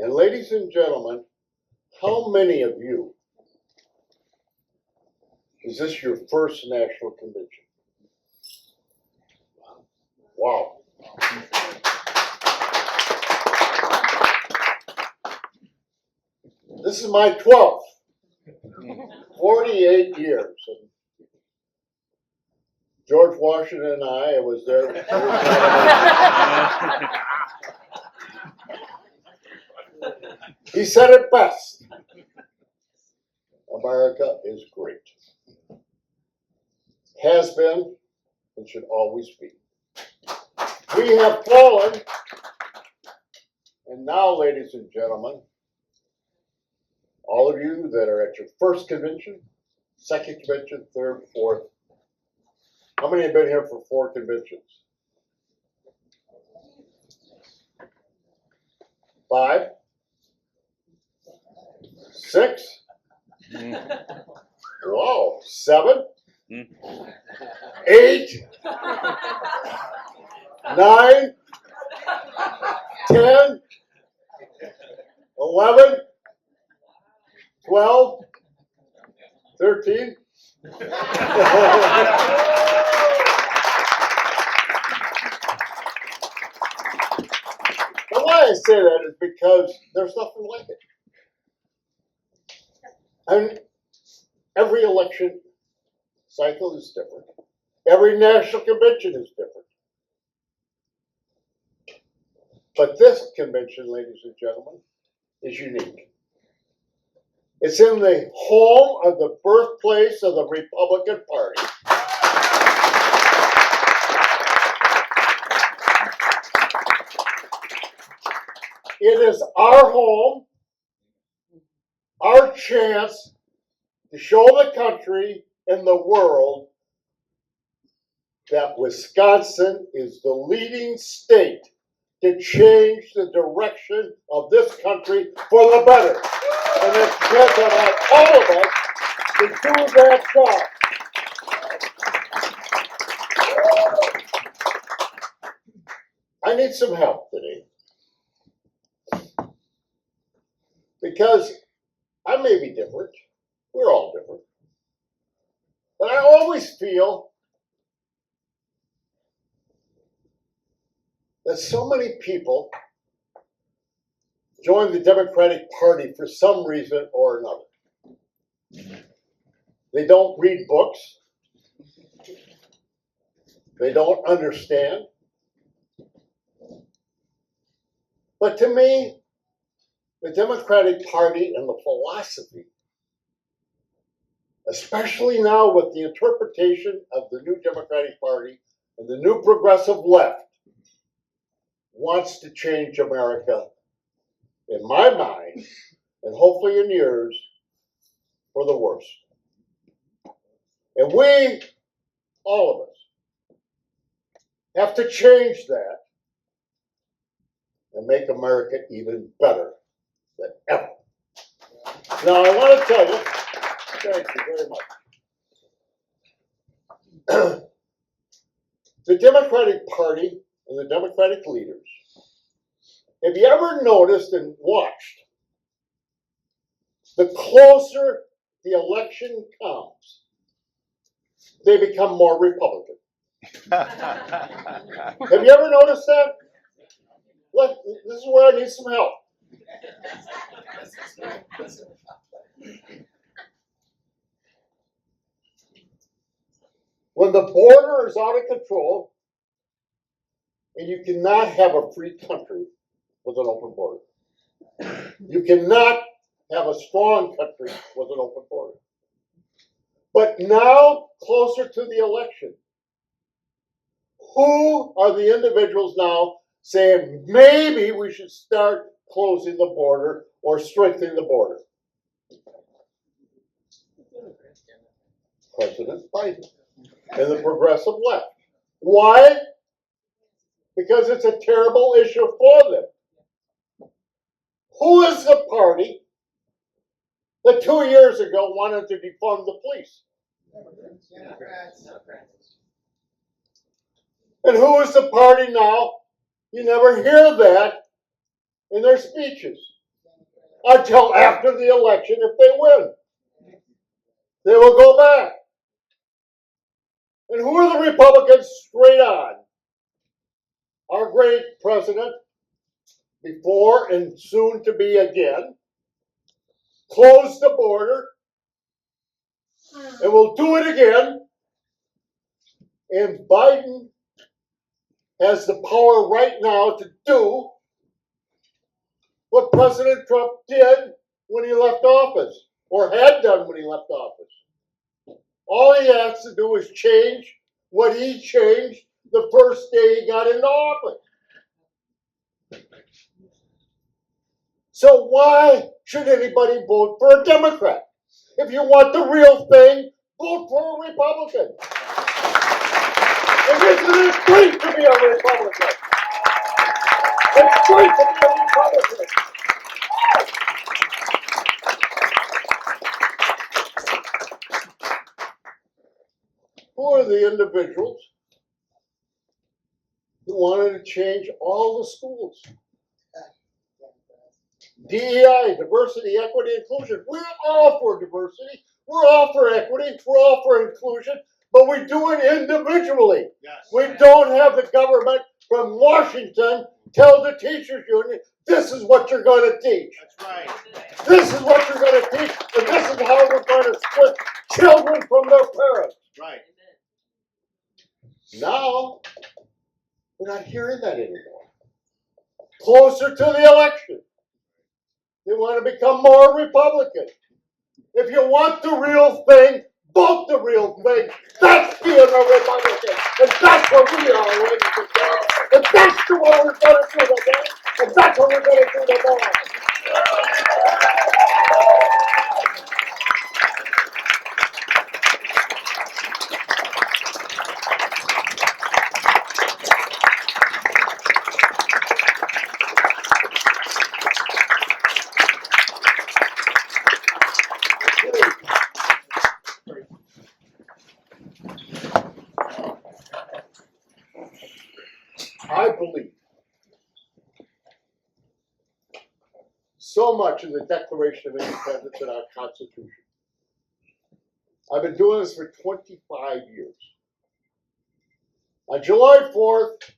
And ladies and gentlemen, how many of you, is this your first national convention? Wow. This is my 12th, 48 years. And George Washington and I was there. He said it best. America is great. Has been and should always be. We have fallen, and now, ladies and gentlemen, all of you that are at your first convention, second convention, third, fourth, how many have been here for 4 conventions? 5? 6? Whoa, 7? 8? 9? 10? 11? 12? 13? And why I say that is because there's nothing like it. And every election cycle is different. Every national convention is different. But this convention, ladies and gentlemen, is unique. It's in the home of the birthplace of the Republican Party. It is our home, our chance to show the country and the world that Wisconsin is the leading state to change the direction of this country for the better. And it's depends on all of us to do that job. I need some help today. Because I may be different. We're all different. But I always feel that so many people join the Democratic Party for some reason or another. They don't read books. They don't understand. But to me, the Democratic Party and the philosophy, especially now with the interpretation of the new Democratic Party and the new progressive left, wants to change America, in my mind, and hopefully in yours, for the worse. And we, all of us, have to change that and make America even better than ever. Now, I want to tell you, thank you very much. The Democratic Party and the Democratic leaders, have you ever noticed and watched, the closer the election comes, they become more Republican? Have you ever noticed that? Look, this is where I need some help. When the border is out of control, and you cannot have a free country with an open border. You cannot have a strong country with an open border. But now, closer to the election, who are the individuals now saying maybe we should start closing the border or strengthening the border? President Biden and the progressive left. Why? Because it's a terrible issue for them. Who is the party that 2 years ago wanted to defund the police? And who is the party now? You never hear that in their speeches. until after the election if they win. They will go back. And who are the Republicans straight on? Our great president, before and soon to be again, closed the border, and will do it again. And Biden has the power right now to do what President Trump did when he left office, or had done when he left office. All he has to do is change what he changed the first day he got into office. So why should anybody vote for a Democrat? If you want the real thing, vote for a Republican. And isn't it great to be a Republican? It's great to be a Republican. Who are the individuals who wanted to change all the schools? DEI, diversity, equity, inclusion. We're all for diversity. We're all for equity. We're all for inclusion. But we do it individually. Yes. We don't have the government from Washington tell the teachers union, this is what you're going to teach. That's right. This is what you're going to teach, and this is how we're going to split children from their parents. Right. Now, we're not hearing that anymore. Closer to the election, they want to become more Republican. If you want the real thing, vote the real thing. That's being a Republican. And that's what we are, ladies and gentlemen. And that's what we're going to do today. And that's what we're going to do tomorrow. I believe so much in the Declaration of Independence in our Constitution. I've been doing this for 25 years. On July 4th,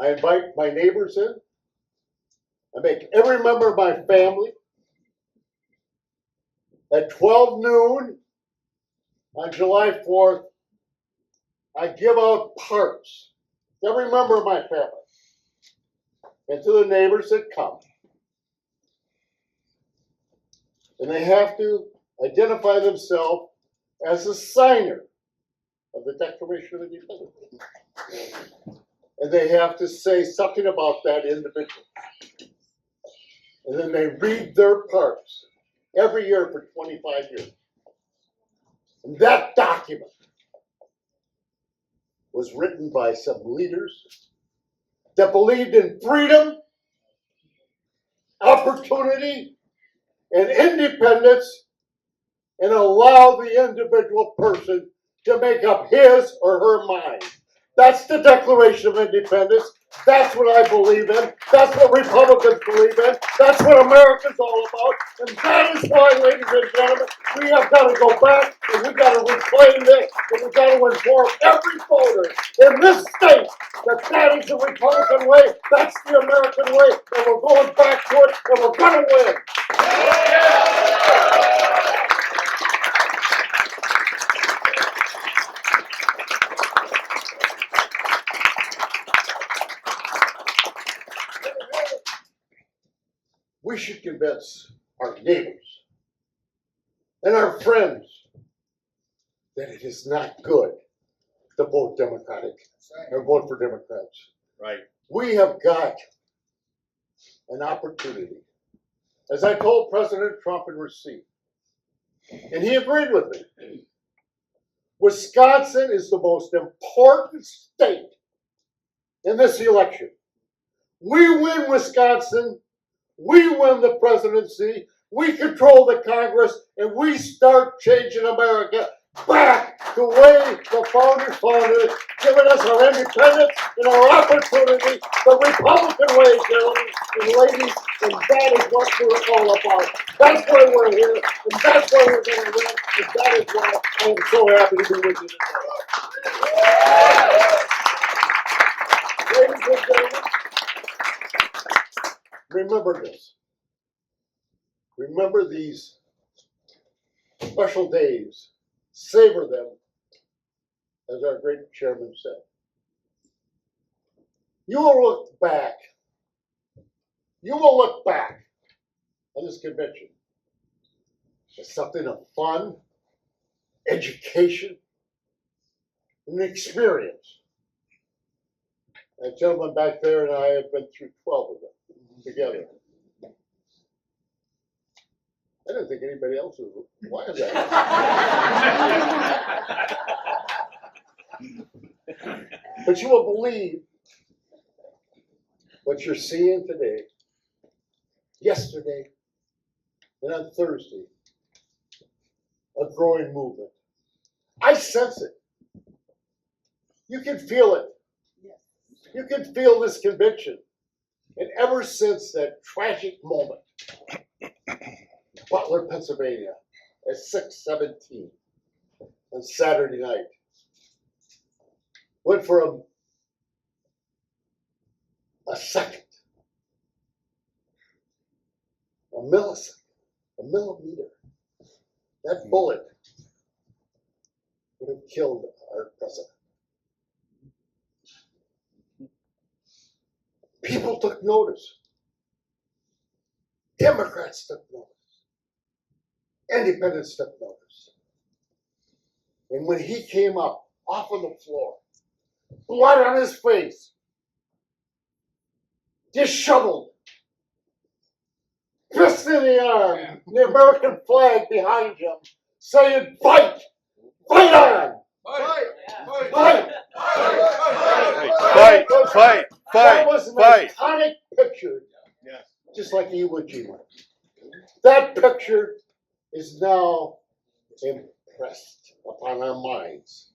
I invite my neighbors in. I make every member of my family. At 12 noon on July 4th, I give out parts to every member of my family and to the neighbors that come. And they have to identify themselves as a signer of the Declaration of Independence. And they have to say something about that individual. And then they read their parts every year for 25 years. And that document was written by some leaders that believed in freedom, opportunity, and independence, and allow the individual person to make up his or her mind. That's the Declaration of Independence. That's what I believe in. That's what Republicans believe in. That's what America's all about. And that is why, ladies and gentlemen, we have got to go back and we've got to reclaim this. And we've got to inform every voter in this state that that is the Republican way. That's the American way. And we're going back to it and we're going to win. We should convince our neighbors and our friends that it is not good to vote Democratic or vote for Democrats. Right. We have got an opportunity. As I told President Trump in receipt, and he agreed with me, Wisconsin is the most important state in this election. We win Wisconsin, we win the presidency, we control the Congress, and we start changing America. back the way the founders founded it, giving us our independence and our opportunity, the Republican way, gentlemen and ladies, and that is what we're all about. That's why we're here, and that's why we're going to win, and that is why I am so happy to be with you today. Ladies and gentlemen, remember this. Remember these special days. Savor them, as our great chairman said. You will look back on this convention as something of fun, education, and experience. That gentleman back there and I have been through 12 of them together. I didn't think anybody else was. Why is that? But you will believe what you're seeing today, yesterday, and on Thursday. A growing movement. I sense it. You can feel it. You can feel this conviction. And ever since that tragic moment, Butler, Pennsylvania, at 6:17 on Saturday night, went from a second, a millisecond, a millimeter. That bullet would have killed our president. People took notice. Democrats took notice. Independents took notice. And when he came up off of the floor, blood on his face, disheveled, fist in the arm, the American flag behind him, saying, "Fight! Fight on! Fight! Fight! Fight! That was an iconic picture, Yes. just like Iwo Jima. That picture is now impressed upon our minds.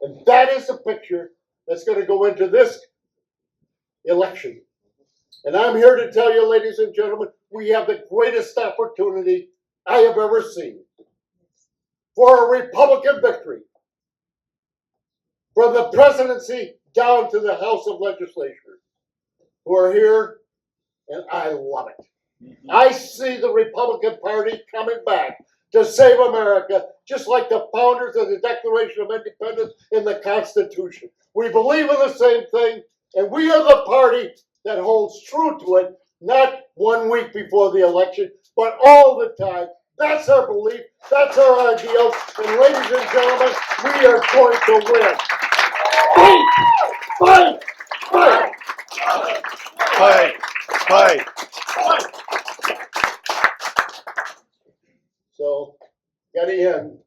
And that is the picture that's going to go into this election. And I'm here to tell you, ladies and gentlemen, we have the greatest opportunity I have ever seen for a Republican victory. From the presidency down to the House of Legislatures who are here, and I love it. I see the Republican Party coming back to save America, just like the founders of the Declaration of Independence in the Constitution. We believe in the same thing, and we are the party that holds true to it, not 1 week before the election, but all the time. That's our belief, that's our ideal, and ladies and gentlemen, we are going to win. Fight! Fight! Fight! Fight! So, gotta end.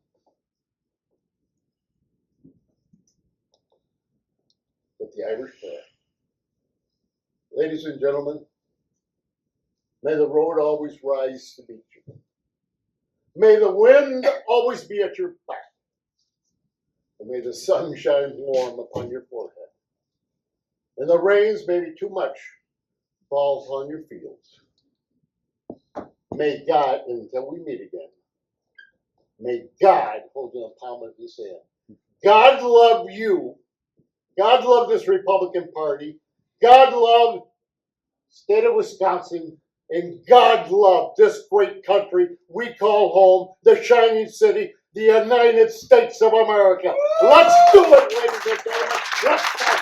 With the Irish flag. Ladies and gentlemen, may the road always rise to meet you. May the wind always be at your back. And may the sun shine warm upon your forehead. And the rains, maybe too much, falls on your fields. May God, until we meet again, may God hold you in the palm of his hand. God love you. God love this Republican Party. God love the state of Wisconsin. And God love this great country we call home, the shining city, the United States of America. Let's do it, ladies and gentlemen. Let's fight.